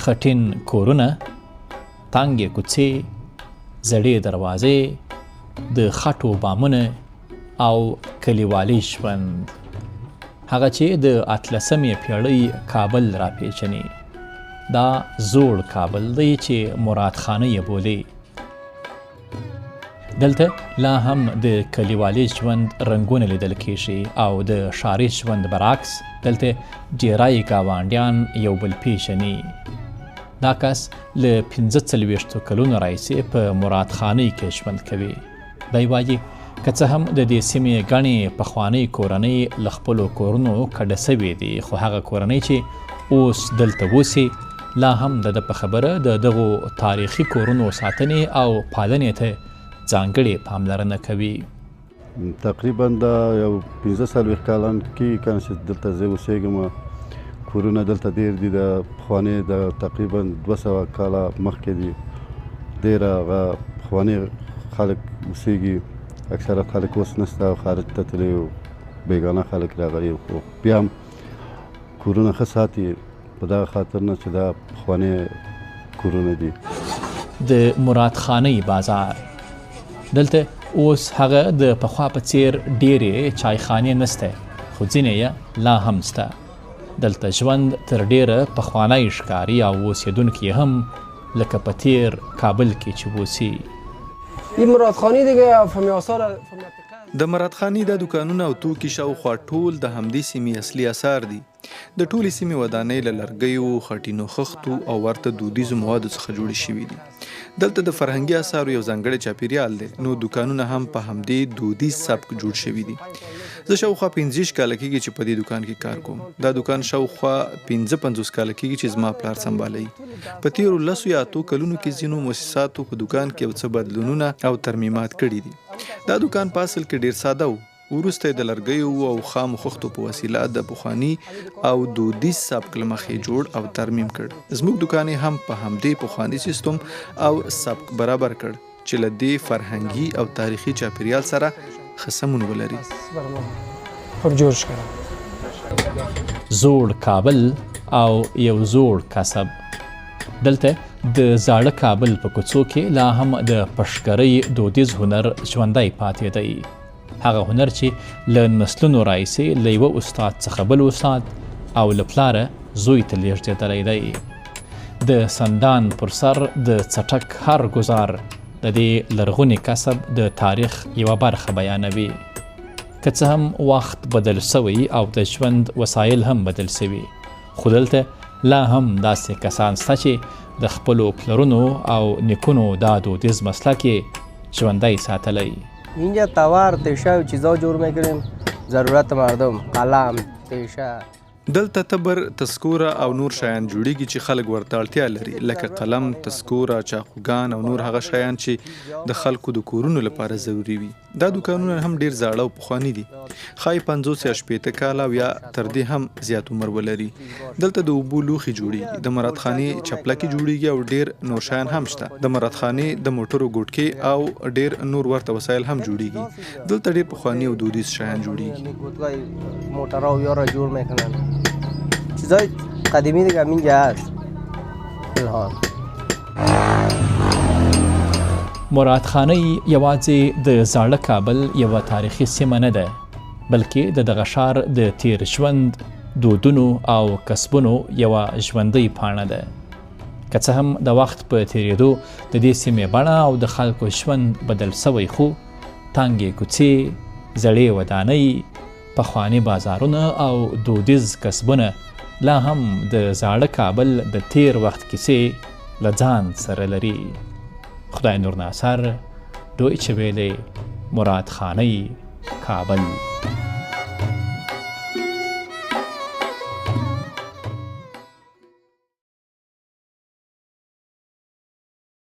خټین کورونه، تانګې کوڅې، زړې دروازې، د خټو بامونه او کلیوالي ژوند. هغه چې د 18مې پیړۍ کابل راپیژني. دا زوړ کابل دی چې مراد خانه یې بولي. دلته لا هم د کلیوالي ژوند رنګونه لیدل کېږي او د ښاري ژوند برعکس دلته ډیری ګاونډیان یو بل پیژني. دا کس له 45 کلونو راهیسې په مراد خانۍ کې ژوند کوي. دی وایي که څه هم د دې سیمې ګڼې پخوانۍ کورنۍ له خپلو کورونو کډه سوي دي، خو هغه کورنۍ چې اوس دلته اوسي لا هم د ده په خبره د دغو تاریخي کورونو ساتنې او پالنې ته ځانګړې پاملرنه کوي. تقریبا دا یو 45 کالان کې کنه چې دلته زه اوسېږم. کورونه دلته ډېر دي، د پخواني د تقریبا 200 کاله مخکې دي. ډېر هغه پخواني خلک اوسېږي. اکثره خلک اوس نشته، خارج ته تللي او بېګانه خلک راغلي، خو بیا هم کورونه ښه ساتي په دغه خاطر نه چې دا پخواني کورونه دي. د مراد خانۍ بازار دلته اوس هغه د پخوا په څیر ډېرې چایخانې نسته، خو ځینې یې لا هم شته. دلته ژوند تر ډېره پخوانی ښکاري او اوسېدونکي هم لکه په تېر کابل کې چې اوسي. این مرادخانی دیگه فهمی آثار د مرادخانی د دکانونه او توکي شاوخوا ټول د همدې سیمې اصلي اثار دي. د ټولې سیمې ودانۍ له لرګیو، خټینو خښتو او ورته دودیزو موادو څخه جوړې شوي دي. دلته د فرهنګي اثارو یو ځانګړی چاپیریال دی، نو دکانونه هم په همدې دودیز سبک جوړ شوي دي. زه شاوخوا 25 کاله کېږي چې په دې دکان کې کار کوم. دا دکان شاوخوا 55 کاله کېږي چې زما پلار سنبالوي. په تېرو 10 یا 8 کلونو کې ځینو مؤسساتو په دکان کې یو څه بدلونونه او ترمیمات کړي دي. دا دکان په اصل کې ډېر ساده و. وروسته د لرګیو او خامو خښتو په وسیله د پخواني او دودیز سبک له مخې جوړ او ترمیم کړ. زموږ دکان هم په همدې پخواني سیستم او سبک برابر کړ چې له دې فرهنګي او تاریخي چاپیریال سره ښه سمون ولري. زوړ کابل او یو زوړ کسب. دلته د زاړه کابل په کوڅو کې لا هم د پشکرۍ دودیز هنر ژوندی پاتې دی. هغه هنر چې له نسلونو راهیسې له یوه استاد څخه بل استاد او له پلاره زوی ته لېږدېدلی دی. د سندان پر سر د څټک هر ګزار د دې لرغوني کسب د تاریخ یوه برخه بیانوي. که څه هم وخت بدل سوی او د ژوند وسایل هم بدل سوي، خو دلته لا هم داسې کسان شته چې د خپلو پلرونو او نیکونو دا دودیز مسلک یې ژوندی ساتلی. اینجا توار، تیشه و چیزا جور میکنیم، ضرورت مردم، قلم، تیشه. دلته تبر، تذکوره او نور شیان جوړیږي چې خلک ورته اړتیا لري، لکه قلم، تذکوره، چاقوګان او نور هغه شیان چې د خلکو د کورونو لپاره ضروري وي. دا دکانونه هم ډیر زاړه او پخواني دي، ښایي 50 یا 60 کاله او یا تر دې هم زیات عمر ولري. دلته د اوبو لوښي جوړیږي، د مرادخانې چپلکې جوړیږي او ډیر نور شیان هم شته. د مرادخانې د موټرو ګوټکې او ډیر نور ورته وسایل هم جوړیږي. دلته ډیر پخواني او دودیز شیان جوړیږي. موټرها و یارا جور میکنن، چیزای قدیمی دیگه همینجا هست. الان مراد خانۍ یوازې د زاړه کابل یوه تاریخي سیمه نه ده، بلکې د دغه ښار د تیر ژوند، دودونو او کسبونو یوه ژوندۍ پاڼه ده. که څه هم د وخت په تیریدو د دې سیمې بڼه او د خلکو ژوند بدل سوی، خو تانګې کوڅې، زړې ودانۍ، پخواني بازارونه او دودیز کسبونه لا هم د زاړه کابل د تیر وخت کیسې له ځان سره لري. خدای نور ناصر، دویچه ویلې، مراد خانۍ، کابل.